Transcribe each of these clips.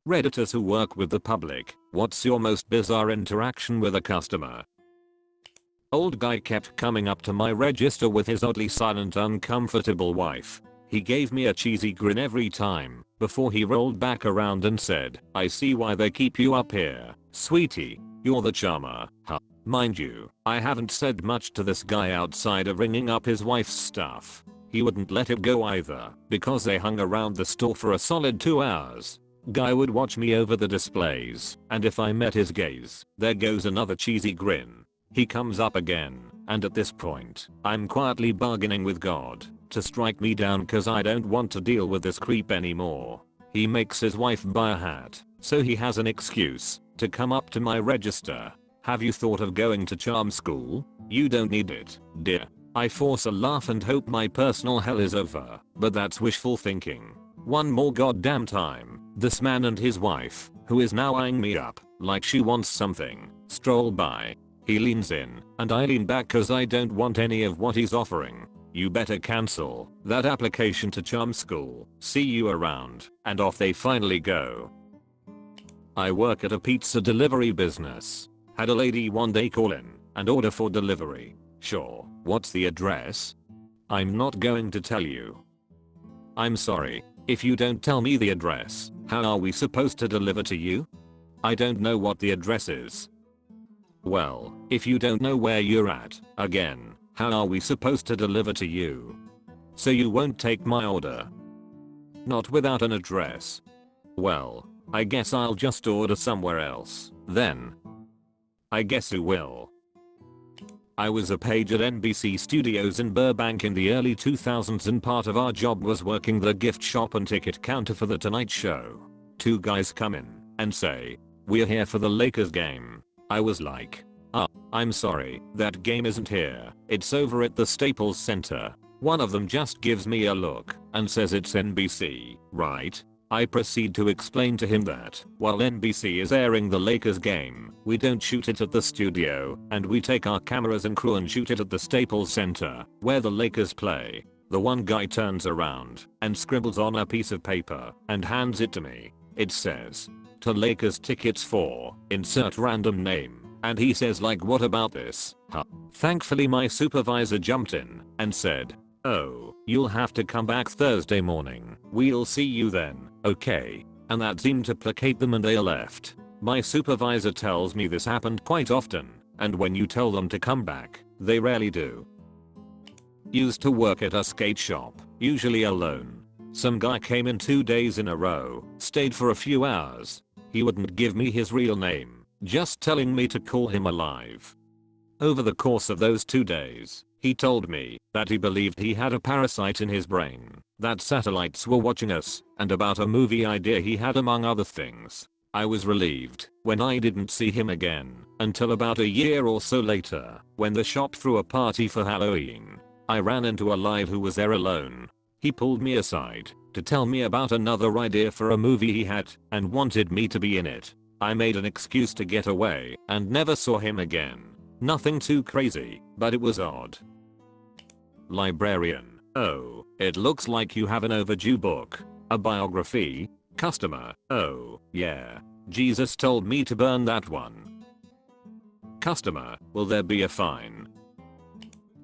Redditors who work with the public, what's your most bizarre interaction with a customer? Old guy kept coming up to my register with his oddly silent uncomfortable wife. He gave me a cheesy grin every time, before he rolled back around and said, "I see why they keep you up here, sweetie. You're the charmer, huh?" Mind you, I haven't said much to this guy outside of ringing up his wife's stuff. He wouldn't let it go either, because they hung around the store for a solid 2 hours. Guy would watch me over the displays, and if I met his gaze, there goes another cheesy grin. He comes up again, and at this point, I'm quietly bargaining with God to strike me down cause I don't want to deal with this creep anymore. He makes his wife buy a hat, so he has an excuse to come up to my register. Have you thought of going to charm school? You don't need it, dear. I force a laugh and hope my personal hell is over, but that's wishful thinking. One more goddamn time, this man and his wife, who is now eyeing me up like she wants something, stroll by. He leans in, and I lean back cause I don't want any of what he's offering. You better cancel that application to charm school. See you around. And off they finally go. I work at a pizza delivery business. Had a lady one day call in and order for delivery. Sure, what's the address? I'm not going to tell you. I'm sorry, if you don't tell me the address, how are we supposed to deliver to you? I don't know what the address is. Well, if you don't know where you're at, again, how are we supposed to deliver to you? So you won't take my order? Not without an address. Well, I guess I'll just order somewhere else, then. I guess you will. I was a page at NBC Studios in Burbank in the early 2000s and part of our job was working the gift shop and ticket counter for The Tonight Show. Two guys come in and say, "We're here for the Lakers game." I was like, I'm sorry, that game isn't here, it's over at the Staples Center. One of them just gives me a look and says it's NBC, right? I proceed to explain to him that, while NBC is airing the Lakers game, we don't shoot it at the studio, and we take our cameras and crew and shoot it at the Staples Center, where the Lakers play. The one guy turns around and scribbles on a piece of paper and hands it to me. It says, "To Lakers tickets for," insert random name. And he says like, "What about this, huh?" Thankfully my supervisor jumped in and said, "Oh, you'll have to come back Thursday morning. We'll see you then, okay?" And that seemed to placate them and they left. My supervisor tells me this happened quite often, and when you tell them to come back, they rarely do. Used to work at a skate shop, usually alone. Some guy came in 2 days in a row, stayed for a few hours. He wouldn't give me his real name, just telling me to call him alive. Over the course of those 2 days, he told me that he believed he had a parasite in his brain, that satellites were watching us, and about a movie idea he had among other things. I was relieved when I didn't see him again until about a year or so later, when the shop threw a party for Halloween. I ran into a live who was there alone. He pulled me aside to tell me about another idea for a movie he had and wanted me to be in it. I made an excuse to get away and never saw him again. Nothing too crazy, but it was odd. Librarian: "Oh, it looks like you have an overdue book. A biography?" Customer: "Oh, yeah. Jesus told me to burn that one." Customer: "Will there be a fine?"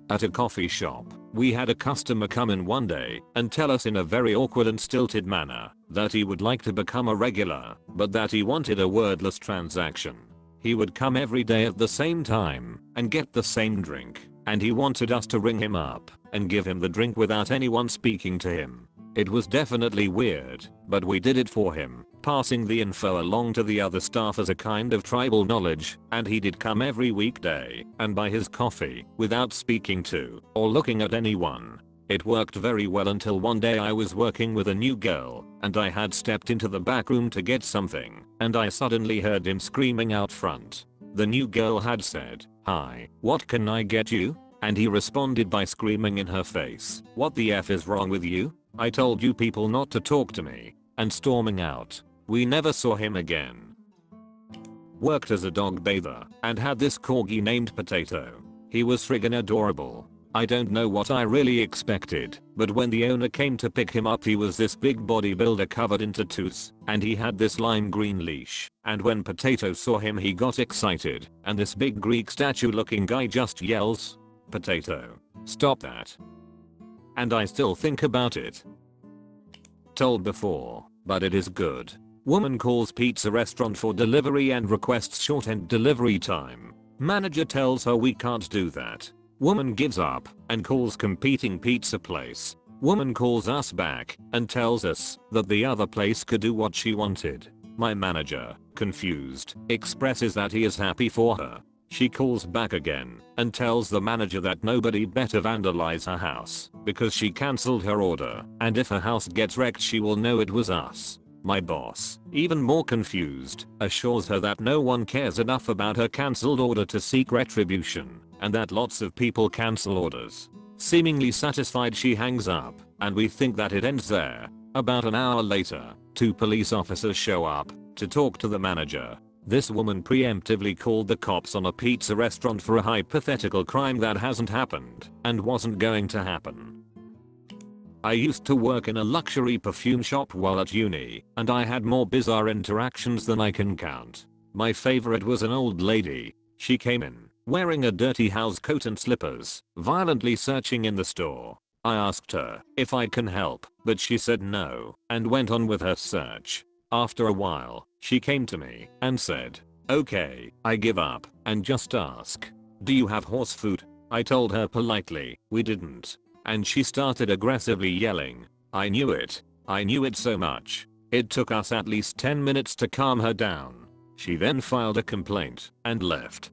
At a coffee shop, we had a customer come in one day and tell us in a very awkward and stilted manner that he would like to become a regular, but that he wanted a wordless transaction. He would come every day at the same time and get the same drink, and he wanted us to ring him up and give him the drink without anyone speaking to him. It was definitely weird, but we did it for him, passing the info along to the other staff as a kind of tribal knowledge, and he did come every weekday and buy his coffee without speaking to or looking at anyone. It worked very well until one day I was working with a new girl, and I had stepped into the back room to get something, and I suddenly heard him screaming out front. The new girl had said, "Hi, what can I get you?" And he responded by screaming in her face, "What the F is wrong with you? I told you people not to talk to me," and storming out. We never saw him again. Worked as a dog bather and had this corgi named Potato. He was friggin' adorable. I don't know what I really expected, but when the owner came to pick him up he was this big bodybuilder covered in tattoos, and he had this lime green leash, and when Potato saw him he got excited, and this big Greek statue looking guy just yells, "Potato, stop that." And I still think about it. Told before, but it is good. Woman calls pizza restaurant for delivery and requests shortened delivery time. Manager tells her we can't do that. Woman gives up and calls competing pizza place. Woman calls us back and tells us that the other place could do what she wanted. My manager, confused, expresses that he is happy for her. She calls back again and tells the manager that nobody better vandalize her house because she cancelled her order, and if her house gets wrecked she will know it was us. My boss, even more confused, assures her that no one cares enough about her cancelled order to seek retribution, and that lots of people cancel orders. Seemingly satisfied she hangs up, and we think that it ends there. About an hour later, 2 police officers show up to talk to the manager. This woman preemptively called the cops on a pizza restaurant for a hypothetical crime that hasn't happened and wasn't going to happen. I used to work in a luxury perfume shop while at uni, and I had more bizarre interactions than I can count. My favorite was an old lady. She came in, wearing a dirty house coat and slippers, violently searching in the store. I asked her if I can help, but she said no, and went on with her search. After a while, she came to me and said, "Okay, I give up, and just ask, do you have horse food?" I told her politely, we didn't. And she started aggressively yelling. I knew it so much. It took us at least 10 minutes to calm her down. She then filed a complaint and left.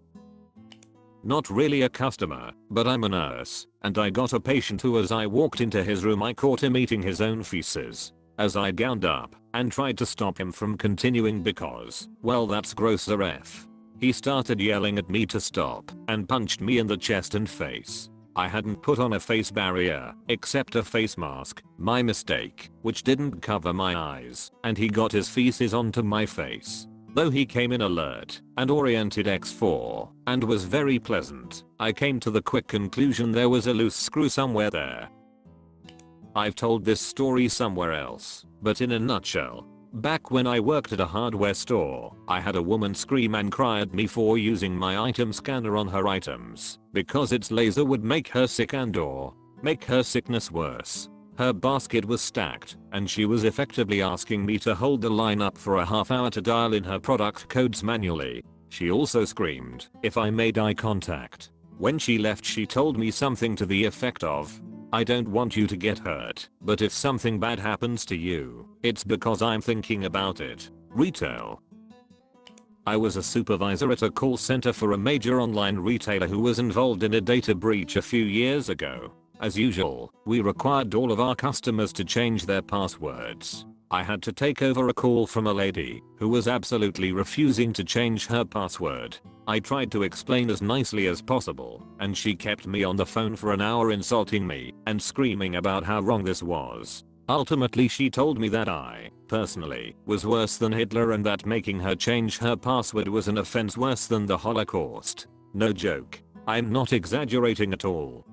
Not really a customer, but I'm a nurse, and I got a patient who as I walked into his room I caught him eating his own feces. As I gowned up and tried to stop him from continuing because, well, that's gross AF. He started yelling at me to stop and punched me in the chest and face. I hadn't put on a face barrier, except a face mask, my mistake, which didn't cover my eyes, and he got his feces onto my face. Though he came in alert and oriented X4 and was very pleasant, I came to the quick conclusion there was a loose screw somewhere there. I've told this story somewhere else, but in a nutshell. Back when I worked at a hardware store, I had a woman scream and cry at me for using my item scanner on her items because its laser would make her sick and/or make her sickness worse. Her basket was stacked, and she was effectively asking me to hold the line up for a half hour to dial in her product codes manually. She also screamed if I made eye contact. When she left she told me something to the effect of, "I don't want you to get hurt, but if something bad happens to you, it's because I'm thinking about it." Retail. I was a supervisor at a call center for a major online retailer who was involved in a data breach a few years ago. As usual, we required all of our customers to change their passwords. I had to take over a call from a lady who was absolutely refusing to change her password. I tried to explain as nicely as possible, and she kept me on the phone for an hour insulting me and screaming about how wrong this was. Ultimately she told me that I, personally, was worse than Hitler and that making her change her password was an offense worse than the Holocaust. No joke. I'm not exaggerating at all.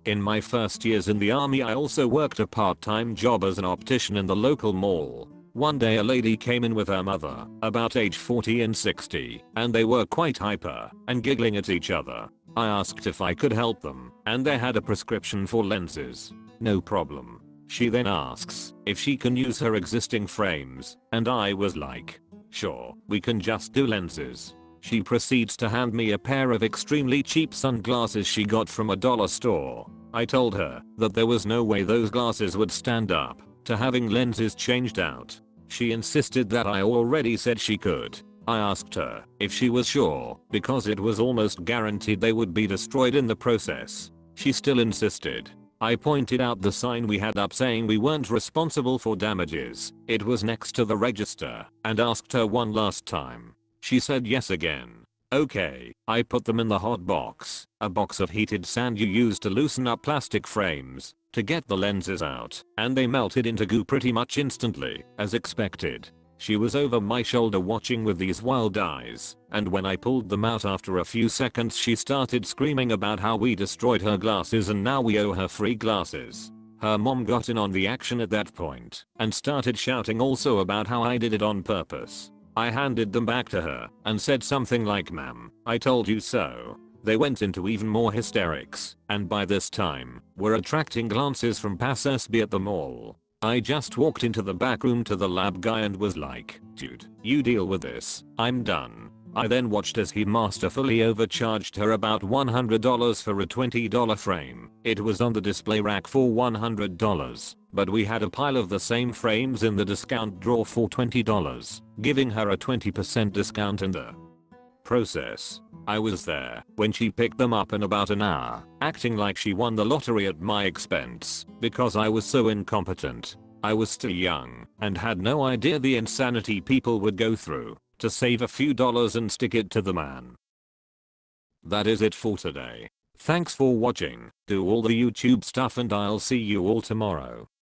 In my first years in the army I also worked a part-time job as an optician in the local mall. One day a lady came in with her mother, about age 40 and 60, and they were quite hyper and giggling at each other. I asked if I could help them, and they had a prescription for lenses. No problem. She then asks if she can use her existing frames, and I was like, sure, we can just do lenses. She proceeds to hand me a pair of extremely cheap sunglasses she got from a dollar store. I told her that there was no way those glasses would stand up to having lenses changed out. She insisted that I already said she could. I asked her if she was sure because it was almost guaranteed they would be destroyed in the process. She still insisted. I pointed out the sign we had up saying we weren't responsible for damages. It was next to the register, and asked her one last time. She said yes again. Okay, I put them in the hot box, a box of heated sand you use to loosen up plastic frames to get the lenses out, and they melted into goo pretty much instantly, as expected. She was over my shoulder watching with these wild eyes, and when I pulled them out after a few seconds she started screaming about how we destroyed her glasses and now we owe her free glasses. Her mom got in on the action at that point and started shouting also about how I did it on purpose. I handed them back to her and said something like, "Ma'am, I told you so." They went into even more hysterics, and by this time, were attracting glances from passers-by at the mall. I just walked into the back room to the lab guy and was like, "Dude, you deal with this, I'm done." I then watched as he masterfully overcharged her about $100 for a $20 frame. It was on the display rack for $100, but we had a pile of the same frames in the discount drawer for $20, giving her a 20% discount in the process. I was there when she picked them up in about an hour, acting like she won the lottery at my expense because I was so incompetent. I was still young and had no idea the insanity people would go through to save a few dollars and stick it to the man. That is it for today. Thanks for watching. Do all the YouTube stuff and I'll see you all tomorrow.